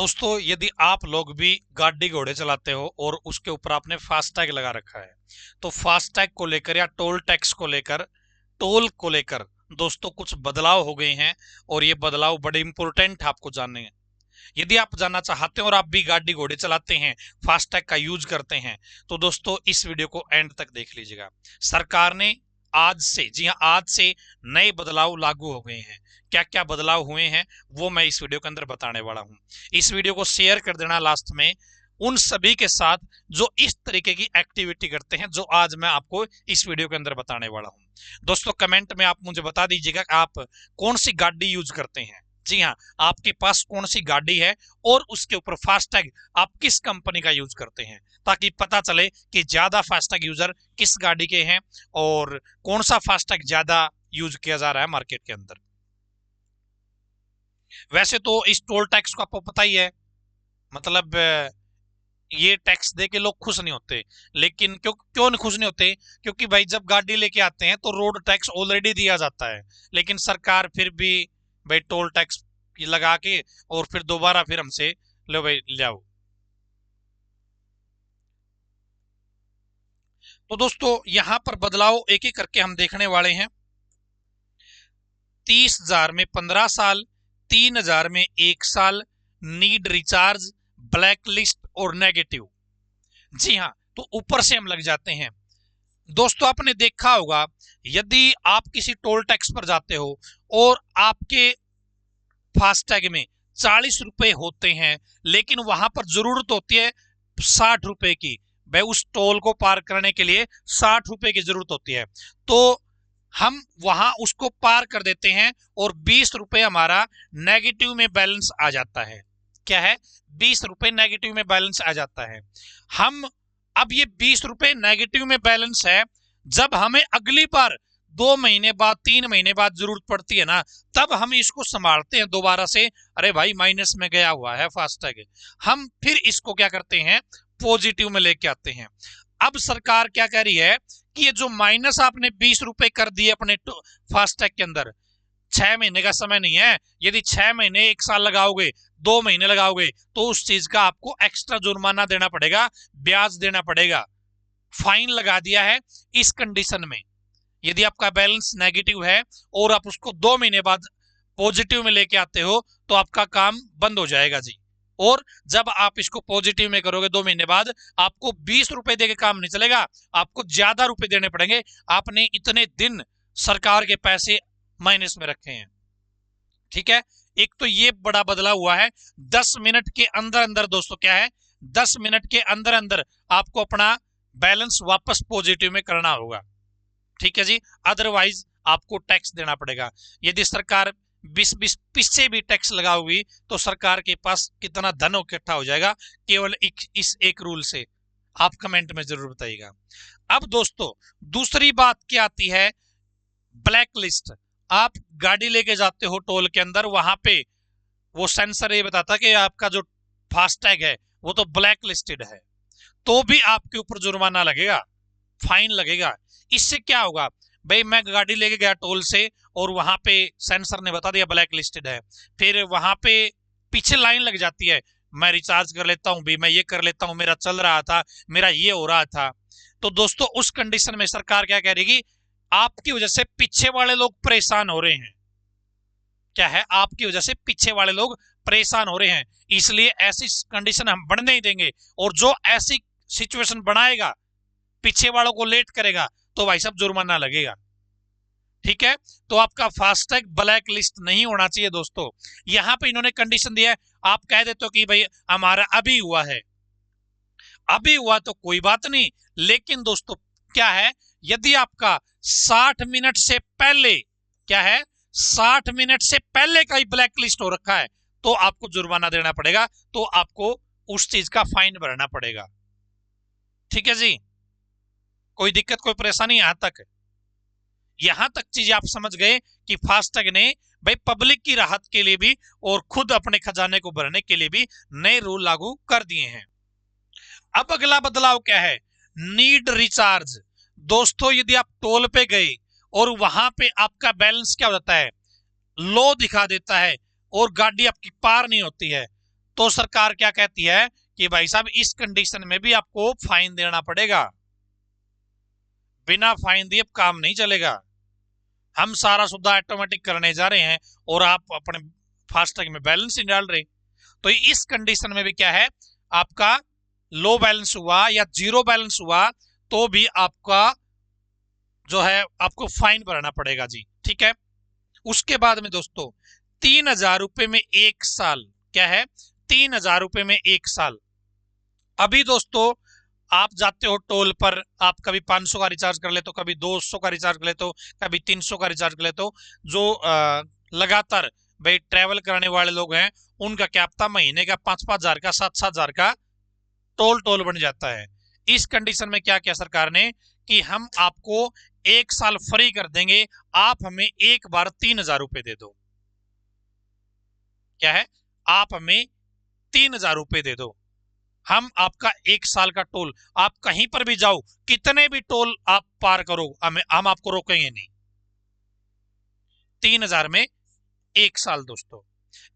दोस्तों, यदि आप लोग भी गाड़ी घोड़े चलाते हो और उसके ऊपर आपने फास्टैग लगा रखा है, तो फास्टैग को लेकर या टोल टैक्स को लेकर, टोल को लेकर दोस्तों कुछ बदलाव हो गए हैं और ये बदलाव बड़े इंपॉर्टेंट आपको जानने हैं। यदि आप जानना चाहते हैं और आप भी गाड़ी घोड़े चलाते हैं, फास्टैग का यूज करते हैं, तो दोस्तों इस वीडियो को एंड तक देख लीजिएगा। सरकार ने आज से, जी हाँ, आज से नए बदलाव लागू हो गए हैं। क्या क्या बदलाव हुए हैं वो मैं इस वीडियो के अंदर बताने वाला हूं। इस वीडियो को शेयर कर देना लास्ट में उन सभी के साथ जो इस तरीके की एक्टिविटी करते हैं जो आज मैं आपको इस वीडियो के अंदर बताने वाला हूं। दोस्तों कमेंट में आप मुझे बता दीजिएगा आप कौन सी गाड़ी यूज करते हैं। जी हाँ, आपके पास कौन सी गाड़ी है और उसके ऊपर फास्टैग आप किस कंपनी का यूज करते हैं, ताकि पता चले कि ज्यादा फास्टैग यूजर किस गाड़ी के हैं और कौन सा फास्टैग ज्यादा यूज किया जा रहा है मार्केट के अंदर। वैसे तो इस टोल टैक्स को आपको पता ही है, मतलब ये टैक्स दे के लोग खुश नहीं होते। लेकिन क्यों क्यों नहीं खुश नहीं होते? क्योंकि भाई जब गाड़ी लेके आते हैं तो रोड टैक्स ऑलरेडी दिया जाता है, लेकिन सरकार फिर भी भाई टोल टैक्स लगा के और फिर दोबारा फिर हमसे लो भाई ले आओ। तो दोस्तों यहां पर बदलाव एक एक करके हम देखने वाले हैं। 30,000 में 15 साल, 3,000 में 1 साल, नीड रिचार्ज, ब्लैक लिस्ट और नेगेटिव। जी हाँ, तो ऊपर से हम लग जाते हैं। दोस्तों आपने देखा होगा, यदि आप किसी टोल टैक्स पर जाते हो और आपके फास्टैग में 40 रुपए होते हैं, लेकिन वहां पर जरूरत होती है 60 रुपए की। भाई उस टोल को पार करने के लिए 60 रुपए की जरूरत होती है, तो हम वहां उसको पार कर देते हैं और 20 रुपए हमारा नेगेटिव में बैलेंस आ जाता है। क्या है? 20 रुपए नेगेटिव में बैलेंस आ जाता है। हम अब ये 20 रुपए नेगेटिव में बैलेंस है, जब हमें अगली बार 2 महीने बाद 3 महीने बाद जरूरत पड़ती है ना, तब हम इसको संभालते हैं दोबारा से। अरे भाई माइनस में गया हुआ है फास्टैग, हम फिर इसको क्या करते हैं, पॉजिटिव में लेके आते हैं। अब सरकार क्या कह रही है कि ये जो माइनस आपने 20 रुपए कर दिए अपने फास्टैग के अंदर, 6 महीने का समय नहीं है। यदि 6 महीने 1 साल लगाओगे, 2 महीने लगाओगे, तो उस चीज का आपको एक्स्ट्रा जुर्माना देना पड़ेगा, ब्याज देना पड़ेगा, फाइन लगा दिया है। इस कंडीशन में यदि आपका बैलेंस नेगेटिव है और आप उसको 2 महीने बाद पॉजिटिव में लेके आते हो, तो आपका काम बंद हो जाएगा जी। और जब आप इसको पॉजिटिव में करोगे 2 महीने बाद, आपको 20 रुपए देके काम नहीं चलेगा, आपको ज्यादा रुपए देने पड़ेंगे। आपने इतने दिन सरकार के पैसे माइनस में रखे हैं। ठीक है, एक तो ये बड़ा बदलाव हुआ है। 10 मिनट के अंदर अंदर दोस्तों क्या है, 10 मिनट के अंदर अंदर आपको अपना बैलेंस वापस पॉजिटिव में करना होगा। ठीक है जी, अदरवाइज आपको टैक्स देना पड़ेगा। यदि सरकार 20-20 पीछे भी टैक्स लगाओगी, तो सरकार के पास कितना धन इकट्ठा हो जाएगा केवल इस एक रूल से, आप कमेंट में जरूर बताइएगा। अब दोस्तों दूसरी बात क्या आती है, ब्लैक लिस्ट। आप गाड़ी लेके जाते हो टोल के अंदर, वहां पे वो सेंसर ये बताता है कि आपका जो फास्टैग है वो तो ब्लैक लिस्टेड है, तो भी आपके ऊपर जुर्माना लगेगा, फाइन लगेगा। इससे क्या होगा, भाई मैं गाड़ी लेके गया टोल से और वहां पे सेंसर ने बता दिया ब्लैक लिस्टेड है, फिर वहां पे पीछे लाइन लग जाती है, मैं रिचार्ज कर लेता हूं भी, मैं ये कर लेता हूं, मेरा चल रहा था, मेरा ये हो रहा था। तो दोस्तों उस कंडीशन में सरकार क्या कह रही है, आपकी वजह से पीछे वाले लोग परेशान हो रहे हैं। क्या है, आपकी वजह से पीछे वाले लोग परेशान हो रहे हैं, इसलिए ऐसी कंडीशन हम बढ़ने नहीं देंगे। और जो ऐसी सिचुएशन बनाएगा, पीछे वालों को लेट करेगा, तो भाई साहब जुर्माना लगेगा। ठीक है, तो आपका फास्टैग ब्लैक लिस्ट नहीं होना चाहिए दोस्तों। यहां पे इन्होंने कंडीशन दिया है, आप कह देते हो कि भाई हमारा अभी हुआ है, अभी हुआ तो कोई बात नहीं। लेकिन दोस्तों क्या है, यदि आपका 60 मिनट से पहले, क्या है, 60 मिनट से पहले का ही ब्लैक लिस्ट हो रखा है, तो आपको जुर्माना देना पड़ेगा, तो आपको उस चीज का फाइन भरना पड़ेगा। ठीक है जी, कोई दिक्कत कोई परेशानी यहां तक चीज आप समझ गए कि फास्टैग ने भाई पब्लिक की राहत के लिए भी और खुद अपने खजाने को भरने के लिए भी नए रूल लागू कर दिए हैं। अब अगला बदलाव क्या है, नीड रिचार्ज। दोस्तों यदि आप टोल पे गए और वहां पे आपका बैलेंस क्या हो जाता है, लो दिखा देता है और गाड़ी आपकी पार नहीं होती है, तो सरकार क्या कहती है कि भाई साहब इस कंडीशन में भी आपको फाइन देना पड़ेगा, बिना फाइन दिए काम नहीं चलेगा। हम सारा सुविधा ऑटोमेटिक करने जा रहे हैं और आप अपने फास्टैग में बैलेंस नहीं डाल रहे। तो इस कंडीशन में भी क्या है, आपका लो बैलेंस हुआ या जीरो बैलेंस हुआ तो भी आपका जो है आपको फाइन भरना पड़ेगा जी, ठीक है। उसके बाद में दोस्तों 3,000 रुपए में 1 साल, क्या है 3,000 रुपए में 1 साल। अभी दोस्तों आप जाते हो टोल पर, आप कभी 500 का रिचार्ज कर लेते हो, कभी 200 का रिचार्ज कर लेते हो, कभी 300 का रिचार्ज कर लेते हो। जो लगातार भाई ट्रेवल करने वाले लोग हैं उनका क्या पता महीने का 5-5 हजार का 7-7 हजार का टोल बन जाता है। इस कंडीशन में क्या किया सरकार ने कि हम आपको 1 साल फ्री कर देंगे, आप हमें एक बार 3,000 रुपए दे दो। क्या है, आप हमें 3,000 रुपए दे दो, हम आपका 1 साल का टोल, आप कहीं पर भी जाओ कितने भी टोल आप पार करो हम आपको रोकेंगे नहीं। 3,000 में 1 साल दोस्तों।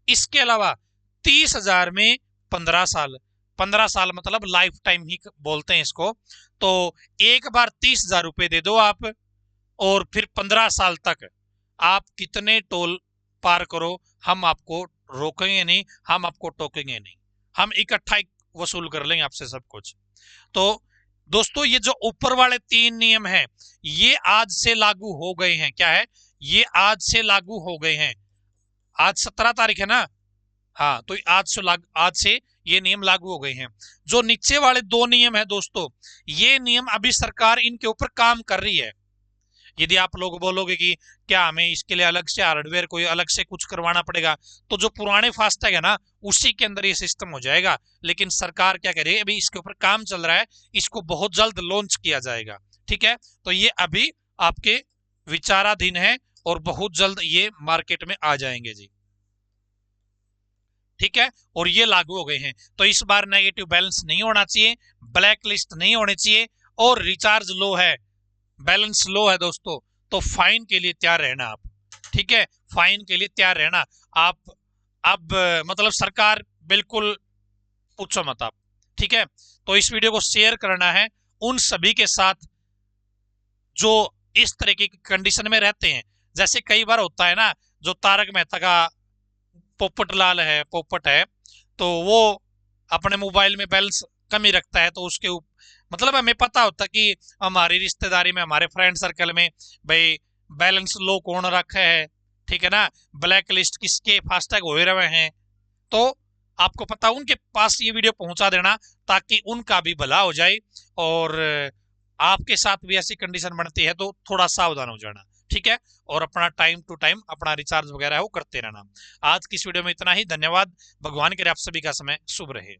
इसके अलावा 30,000 में 15 साल, 15 साल मतलब लाइफ टाइम ही बोलते हैं इसको। तो एक बार 30,000 रुपए दे दो आप, और फिर 15 साल तक आप कितने टोल पार करो हम आपको रोकेंगे नहीं, हम आपको टोकेंगे नहीं, हम इकट्ठा वसूल कर लेंगे आपसे सब कुछ। तो दोस्तों ये जो ऊपर वाले 3 नियम हैं ये आज से लागू हो गए हैं। क्या है, ये आज से लागू हो गए हैं। आज 17 तारीख है ना, हाँ, तो आज से ये नियम लागू हो गए हैं। जो नीचे वाले 2 नियम है दोस्तों, ये नियम अभी सरकार इनके ऊपर काम कर रही है। यदि आप लोग बोलोगे कि क्या हमें इसके लिए अलग से हार्डवेयर कोई अलग से कुछ करवाना पड़ेगा, तो जो पुराने फास्टैग है ना उसी के अंदर ये सिस्टम हो जाएगा। लेकिन सरकार क्या करेगी, अभी इसके ऊपर काम चल रहा है, इसको बहुत जल्द लॉन्च किया जाएगा, ठीक है। तो ये अभी आपके विचाराधीन है और बहुत जल्द ये मार्केट में आ जाएंगे जी, ठीक है। और ये लागू हो गए हैं। तो इस बार नेगेटिव बैलेंस नहीं होना चाहिए, ब्लैक लिस्ट नहीं होनी चाहिए, और रिचार्ज लो है, बैलेंस लो है दोस्तों, तो फाइन के लिए तैयार रहना आप, ठीक है। फाइन के लिए तैयार रहना आप। अब मतलब सरकार बिल्कुल पूछो मत आप, ठीक है। तो इस वीडियो को शेयर करना है उन सभी के साथ जो इस तरीके की कंडीशन में रहते हैं। जैसे कई बार होता है ना, जो तारक मेहता का पोपटलाल है, पोपट है, तो वो अपने मोबाइल में बैलेंस कम ही रखता है, तो उसके मतलब हमें पता होता कि हमारी रिश्तेदारी में, हमारे फ्रेंड सर्कल में भाई बैलेंस लो कौन रखा है, ठीक है ना, ब्लैक लिस्ट किसके फास्टैग हो रहे हैं। तो आपको पता, उनके पास ये वीडियो पहुंचा देना ताकि उनका भी भला हो जाए, और आपके साथ भी ऐसी कंडीशन बनती है तो थोड़ा सावधान हो जाना, ठीक है। और अपना टाइम टू टाइम अपना रिचार्ज वगैरह है वो करते रहना। आज की इस वीडियो में इतना ही, धन्यवाद। भगवान करे आप सभी का समय शुभ रहे।